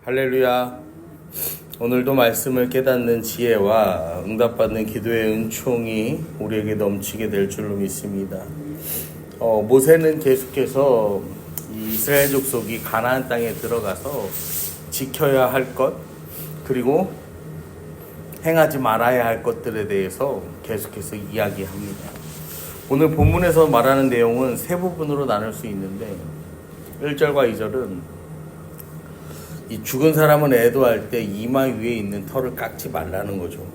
할렐루야. 오늘도 말씀을 깨닫는 지혜와 응답받는 기도의 은총이 우리에게 넘치게 될 줄로 믿습니다. 모세는 계속해서 이 이스라엘 족속이 가나안 땅에 들어가서 지켜야 할 것, 그리고 행하지 말아야 할 것들에 대해서 계속해서 이야기합니다. 오늘 본문에서 말하는 내용은 세 부분으로 나눌 수 있는데, 1절과 2절은 이 죽은 사람은 애도할 때 이마 위에 있는 털을 깎지 말라는 거죠.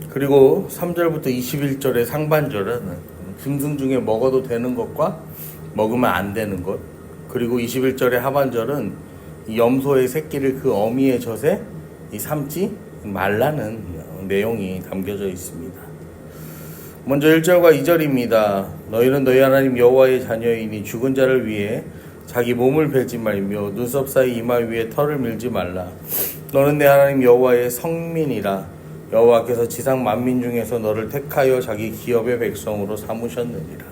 그리고 3절부터 21절의 상반절은 짐승 중에 먹어도 되는 것과 먹으면 안 되는 것, 그리고 21절의 하반절은 이 염소의 새끼를 그 어미의 젖에 삼지 말라는 내용이 담겨져 있습니다. 먼저 1절과 2절입니다. 너희는 너희 하나님 여호와의 자녀이니 죽은 자를 위해 자기 몸을 베지 말며 눈썹 사이 이마 위에 털을 밀지 말라. 너는 내 하나님 여호와의 성민이라. 여호와께서 지상 만민 중에서 너를 택하여 자기 기업의 백성으로 삼으셨느니라.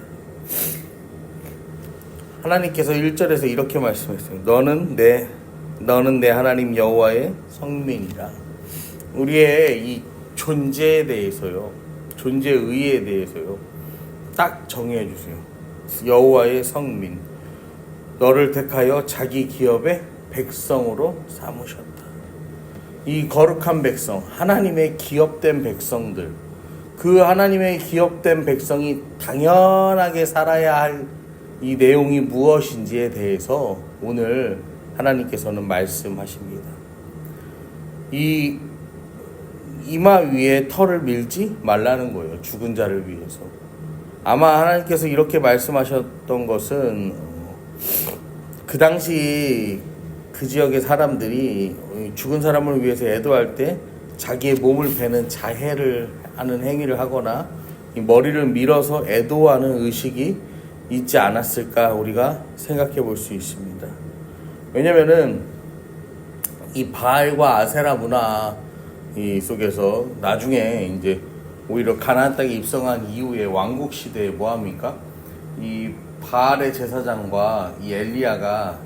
하나님께서 1절에서 이렇게 말씀했어요. 너는 내 하나님 여호와의 성민이라. 우리의 이 존재에 대해서요, 존재의에 대해서요, 딱 정해 주세요. 여호와의 성민, 너를 택하여 자기 기업의 백성으로 삼으셨다. 이 거룩한 백성, 하나님의 기업된 백성들, 그 하나님의 기업된 백성이 당연하게 살아야 할 이 내용이 무엇인지에 대해서 오늘 하나님께서는 말씀하십니다. 이 이마 위에 털을 밀지 말라는 거예요. 죽은 자를 위해서. 아마 하나님께서 이렇게 말씀하셨던 것은 그 당시 그 지역의 사람들이 죽은 사람을 위해서 애도할 때 자기의 몸을 베는 자해를 하는 행위를 하거나 이 머리를 밀어서 애도하는 의식이 있지 않았을까 우리가 생각해 볼 수 있습니다. 왜냐면은 이 바알과 아세라 문화 이 속에서 나중에 이제 오히려 가나안 땅에 입성한 이후에 왕국 시대에 뭐 합니까? 이 바알의 제사장과 이 엘리야가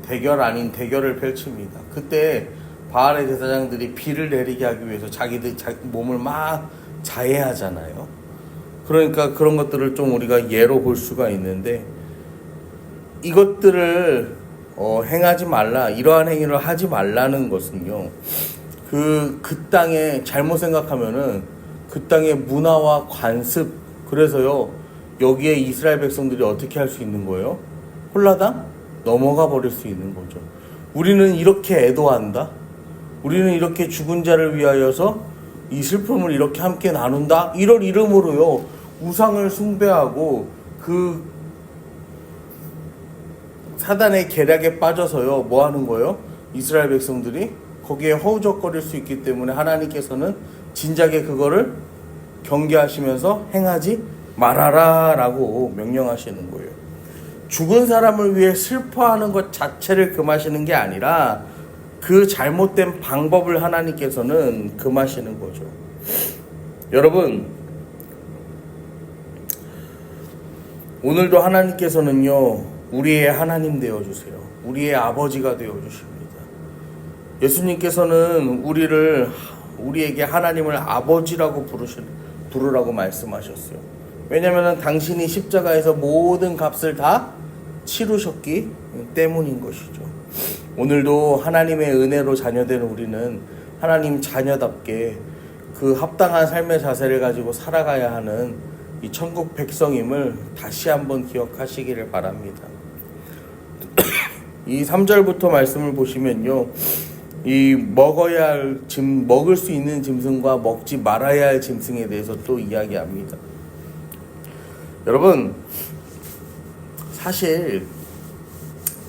대결 아닌 대결을 펼칩니다. 그때 바알의 제사장들이 비를 내리게 하기 위해서 자기 몸을 막 자해하잖아요. 그러니까 그런 것들을 좀 우리가 예로 볼 수가 있는데, 이것들을 행하지 말라, 이러한 행위를 하지 말라는 것은요, 그 땅에 잘못 생각하면은 그 땅의 문화와 관습, 그래서요 여기에 이스라엘 백성들이 어떻게 할 수 있는 거예요? 홀라당 넘어가 버릴 수 있는 거죠. 우리는 이렇게 애도한다, 우리는 이렇게 죽은 자를 위하여서 이 슬픔을 이렇게 함께 나눈다, 이런 이름으로요 우상을 숭배하고 그 사단의 계략에 빠져서요 뭐 하는 거예요? 이스라엘 백성들이 거기에 허우적거릴 수 있기 때문에 하나님께서는 진작에 그거를 경계하시면서 행하지 말아라 라고 명령하시는 거예요. 죽은 사람을 위해 슬퍼하는 것 자체를 금하시는 게 아니라 그 잘못된 방법을 하나님께서는 금하시는 거죠. 여러분, 오늘도 하나님께서는요 우리의 하나님 되어주세요. 우리의 아버지가 되어주십니다. 예수님께서는 우리에게 하나님을 아버지라고 부르라고 말씀하셨어요. 왜냐하면 당신이 십자가에서 모든 값을 다 치르셨기 때문인 것이죠. 오늘도 하나님의 은혜로 자녀된 우리는 하나님 자녀답게 그 합당한 삶의 자세를 가지고 살아가야 하는 이 천국 백성임을 다시 한번 기억하시기를 바랍니다. 이 3절부터 말씀을 보시면요, 이 먹을 수 있는 짐승과 먹지 말아야 할 짐승에 대해서 또 이야기합니다. 여러분, 사실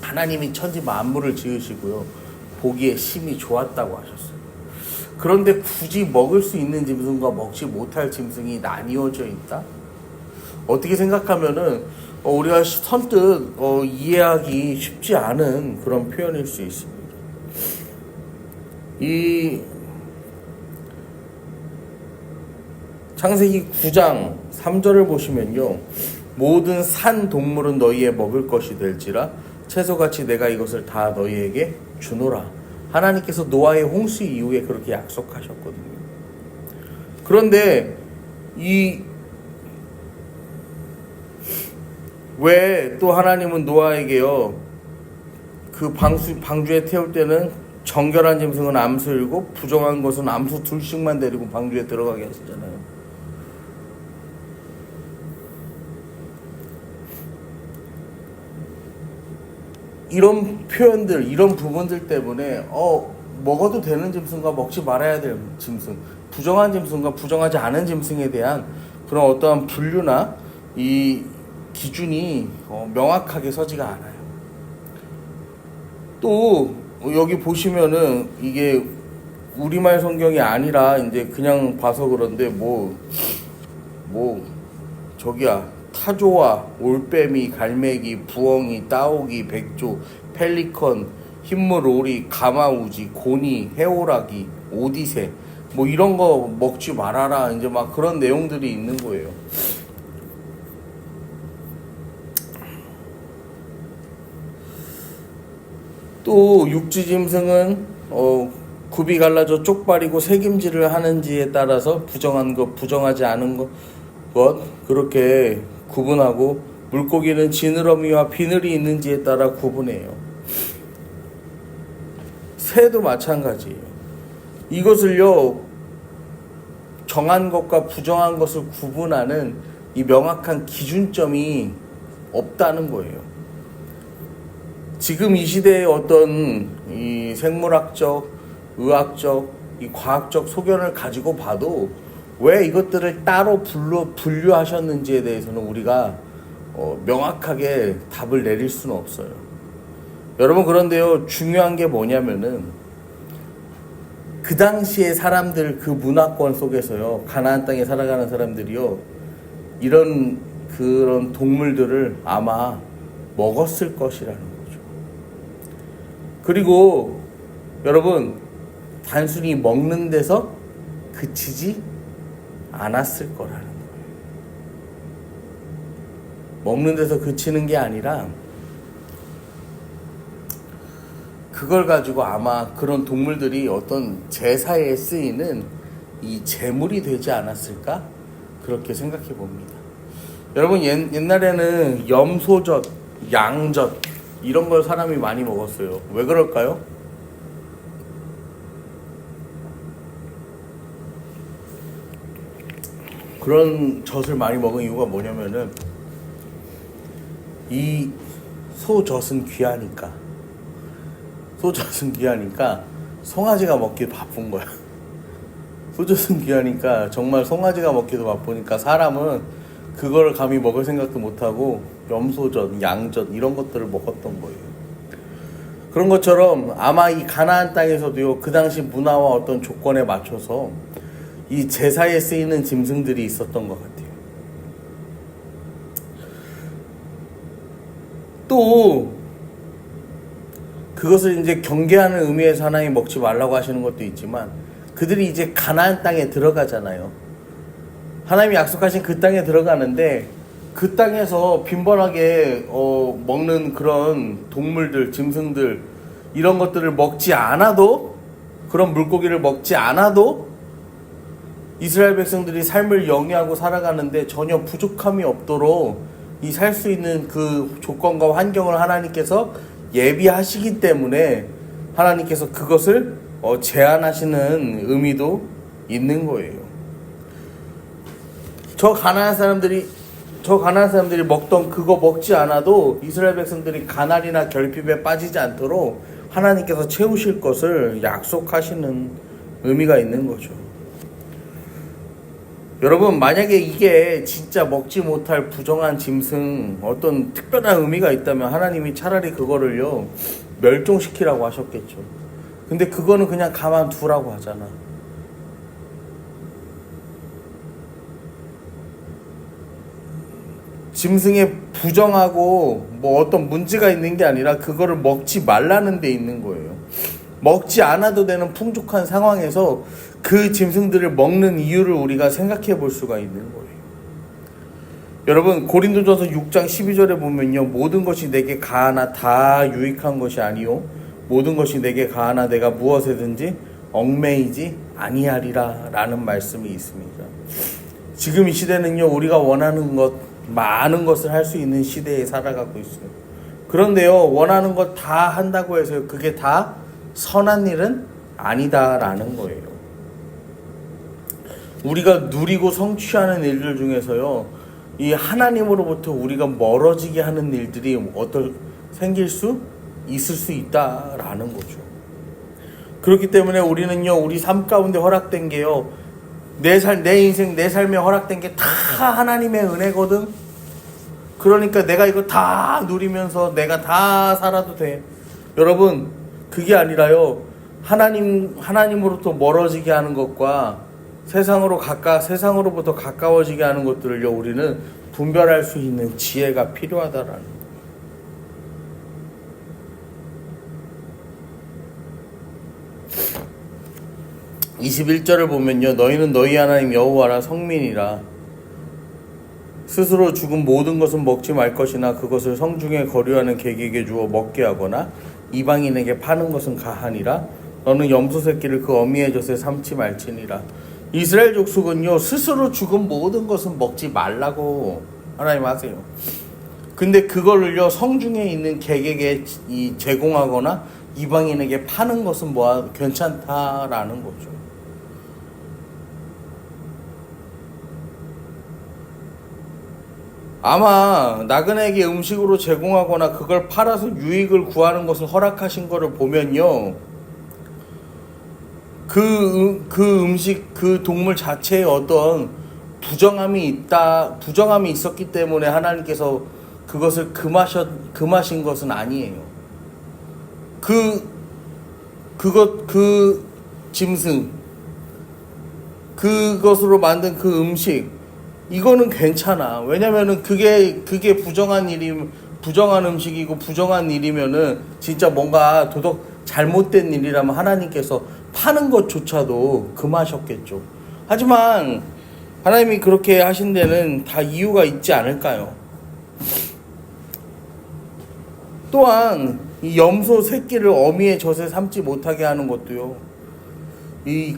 하나님이 천지 만물을 지으시고요 보기에 심히 좋았다고 하셨어요. 그런데 굳이 먹을 수 있는 짐승과 먹지 못할 짐승이 나뉘어져 있다? 어떻게 생각하면은 우리가 선뜻 이해하기 쉽지 않은 그런 표현일 수 있습니다. 이 창세기 9장 3절을 보시면요, 모든 산 동물은 너희의 먹을 것이 될지라 채소같이 내가 이것을 다 너희에게 주노라. 하나님께서 노아의 홍수 이후에 그렇게 약속하셨거든요. 그런데 왜 또 하나님은 노아에게요, 그 방주에 태울 때는 정결한 짐승은 암수 7, 부정한 것은 암수 2씩만 데리고 방주에 들어가게 하시잖아요. 이런 표현들, 이런 부분들 때문에 먹어도 되는 짐승과 먹지 말아야 될 짐승, 부정한 짐승과 부정하지 않은 짐승에 대한 그런 어떠한 분류나 이 기준이 명확하게 서지가 않아요. 또 여기 보시면은 이게 우리말 성경이 아니라 이제 그냥 봐서 그런데 저기야, 타조와 올빼미, 갈매기, 부엉이, 따오기, 백조, 펠리컨, 흰물 오리, 가마우지, 고니, 해오라기, 오디세, 이런 거 먹지 말아라, 이제 막 그런 내용들이 있는 거예요. 또 육지 짐승은 굽이 갈라져 쪽발이고 새김질을 하는지에 따라서 부정한 것, 부정하지 않은 것 그렇게 구분하고, 물고기는 지느러미와 비늘이 있는지에 따라 구분해요. 새도 마찬가지예요. 이것을요, 정한 것과 부정한 것을 구분하는 이 명확한 기준점이 없다는 거예요. 지금 이 시대의 어떤 이 생물학적, 의학적, 이 과학적 소견을 가지고 봐도 왜 이것들을 따로 분류하셨는지에 대해서는 우리가 명확하게 답을 내릴 수는 없어요. 여러분, 그런데요, 중요한 게 뭐냐면은 그 당시에 사람들, 그 문화권 속에서요, 가나안 땅에 살아가는 사람들이요, 그런 동물들을 아마 먹었을 것이라는 거죠. 그리고 여러분, 단순히 먹는 데서 그치지 않았을 거라는 거예요. 먹는 데서 그치는 게 아니라 그걸 가지고 아마 그런 동물들이 어떤 제사에 쓰이는 이 제물이 되지 않았을까? 그렇게 생각해 봅니다. 여러분, 옛날에는 염소젓, 양젓 이런 걸 사람이 많이 먹었어요. 왜 그럴까요? 그런 젖을 많이 먹은 이유가 뭐냐면은 이 소젖은 귀하니까, 송아지가 먹기 바쁜 거야. 소젖은 귀하니까 정말 송아지가 먹기도 바쁘니까 사람은 그걸 감히 먹을 생각도 못하고 염소젓, 양젓 이런 것들을 먹었던 거예요. 그런 것처럼 아마 이 가나안 땅에서도요, 그 당시 문화와 어떤 조건에 맞춰서 이 제사에 쓰이는 짐승들이 있었던 것 같아요. 또 그것을 이제 경계하는 의미에서 하나님 먹지 말라고 하시는 것도 있지만, 그들이 이제 가나안 땅에 들어가잖아요. 하나님이 약속하신 그 땅에 들어가는데 그 땅에서 빈번하게 먹는 그런 동물들, 짐승들 이런 것들을 먹지 않아도, 그런 물고기를 먹지 않아도 이스라엘 백성들이 삶을 영위하고 살아가는데 전혀 부족함이 없도록 이 살 수 있는 그 조건과 환경을 하나님께서 예비하시기 때문에 하나님께서 그것을 제한하시는 의미도 있는 거예요. 저 가나안 사람들이 먹던 그거 먹지 않아도 이스라엘 백성들이 가난이나 결핍에 빠지지 않도록 하나님께서 채우실 것을 약속하시는 의미가 있는 거죠. 여러분, 만약에 이게 진짜 먹지 못할 부정한 짐승, 어떤 특별한 의미가 있다면 하나님이 차라리 그거를요 멸종시키라고 하셨겠죠. 근데 그거는 그냥 가만두라고 하잖아. 짐승에 부정하고 어떤 문제가 있는 게 아니라 그거를 먹지 말라는 데 있는 거예요. 먹지 않아도 되는 풍족한 상황에서 그 짐승들을 먹는 이유를 우리가 생각해 볼 수가 있는 거예요. 여러분, 고린도전서 6장 12절에 보면요, 모든 것이 내게 가하나 다 유익한 것이 아니요 모든 것이 내게 가하나 내가 무엇에든지 얽매이지 아니하리라 라는 말씀이 있습니다. 지금 이 시대는요, 우리가 원하는 것, 많은 것을 할 수 있는 시대에 살아가고 있어요. 그런데요, 원하는 것 다 한다고 해서 그게 다 선한 일은 아니다라는 거예요. 우리가 누리고 성취하는 일들 중에서요, 이 하나님으로부터 우리가 멀어지게 하는 일들이 생길 수 있을 수 있다라는 거죠. 그렇기 때문에 우리는요, 우리 삶 가운데 허락된 게요, 내 인생, 내 삶에 허락된 게 다 하나님의 은혜거든. 그러니까 내가 이거 다 누리면서 내가 다 살아도 돼. 여러분, 그게 아니라요, 하나님으로부터 멀어지게 하는 것과 세상으로부터 가까워지게 하는 것들을요, 우리는 분별할 수 있는 지혜가 필요하다라는 거예요. 21절을 보면요, 너희는 너희 하나님 여호와라 성민이라. 스스로 죽은 모든 것은 먹지 말 것이나 그것을 성중에 거류하는 객에게 주어 먹게 하거나 이방인에게 파는 것은 가하니라. 너는 염소 새끼를 그 어미의 젖에 삼지 말지니라. 이스라엘 족속은요, 스스로 죽은 모든 것은 먹지 말라고 하나님 하세요. 근데 그거를요, 성중에 있는 객에게 제공하거나 이방인에게 파는 것은 괜찮다라는 거죠. 아마 나그네에게 음식으로 제공하거나 그걸 팔아서 유익을 구하는 것을 허락하신 거를 보면요, 그 음식, 그 동물 자체에 어떤 부정함이 있었기 때문에 하나님께서 그것을 금하신 것은 아니에요. 그 짐승, 그것으로 만든 그 음식, 이거는 괜찮아. 왜냐면은 그게 부정한 음식이고 부정한 일이면은 진짜 뭔가 잘못된 일이라면 하나님께서 파는 것조차도 금하셨겠죠. 하지만 하나님이 그렇게 하신 데는 다 이유가 있지 않을까요? 또한 이 염소 새끼를 어미의 젖에 삼지 못하게 하는 것도요,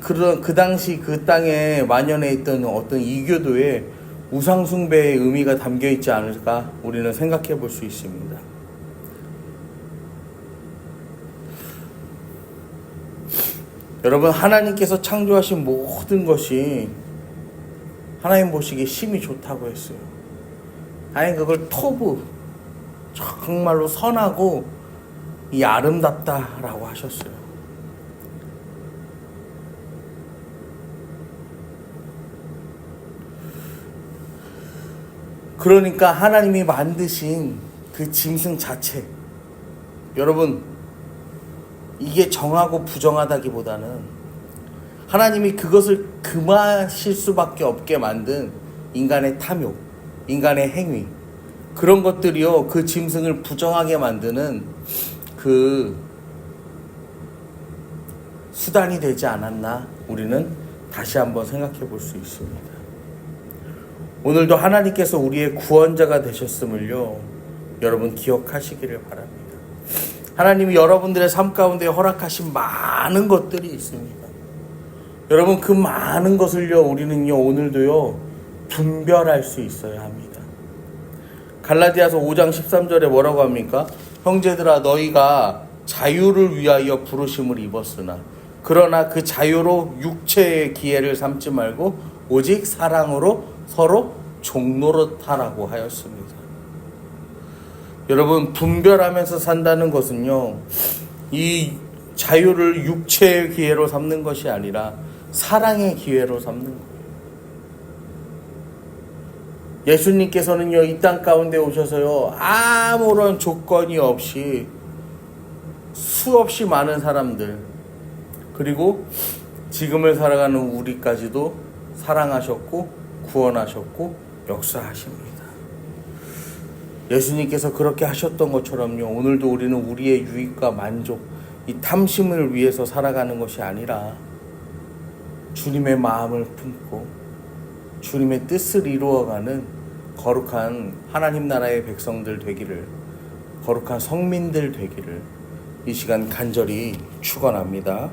그 당시 그 땅에 만연해 있던 어떤 이교도의 우상숭배의 의미가 담겨 있지 않을까 우리는 생각해 볼 수 있습니다. 여러분, 하나님께서 창조하신 모든 것이 하나님 보시기에 심히 좋다고 했어요. 하나님 그걸 정말로 선하고 아름답다라고 하셨어요. 그러니까 하나님이 만드신 그 짐승 자체, 여러분, 이게 정하고 부정하다기보다는 하나님이 그것을 금하실 수밖에 없게 만든 인간의 탐욕, 인간의 행위, 그런 것들이요, 그 짐승을 부정하게 만드는 그 수단이 되지 않았나 우리는 다시 한번 생각해 볼 수 있습니다. 오늘도 하나님께서 우리의 구원자가 되셨음을요, 여러분 기억하시기를 바랍니다. 하나님이 여러분들의 삶 가운데 허락하신 많은 것들이 있습니다. 여러분, 그 많은 것을요, 우리는요, 오늘도요, 분별할 수 있어야 합니다. 갈라디아서 5장 13절에 뭐라고 합니까? 형제들아, 너희가 자유를 위하여 부르심을 입었으나 그러나 그 자유로 육체의 기회를 삼지 말고 오직 사랑으로 서로 종노릇하라고 하였습니다. 여러분, 분별하면서 산다는 것은요, 이 자유를 육체의 기회로 삼는 것이 아니라 사랑의 기회로 삼는 거예요. 예수님께서는요, 이 땅 가운데 오셔서요, 아무런 조건이 없이 수없이 많은 사람들, 그리고 지금을 살아가는 우리까지도 사랑하셨고 구원하셨고 역사하십니다. 예수님께서 그렇게 하셨던 것처럼요, 오늘도 우리는 우리의 유익과 만족, 이 탐심을 위해서 살아가는 것이 아니라 주님의 마음을 품고 주님의 뜻을 이루어가는 거룩한 하나님 나라의 백성들 되기를, 거룩한 성민들 되기를 이 시간 간절히 축원합니다.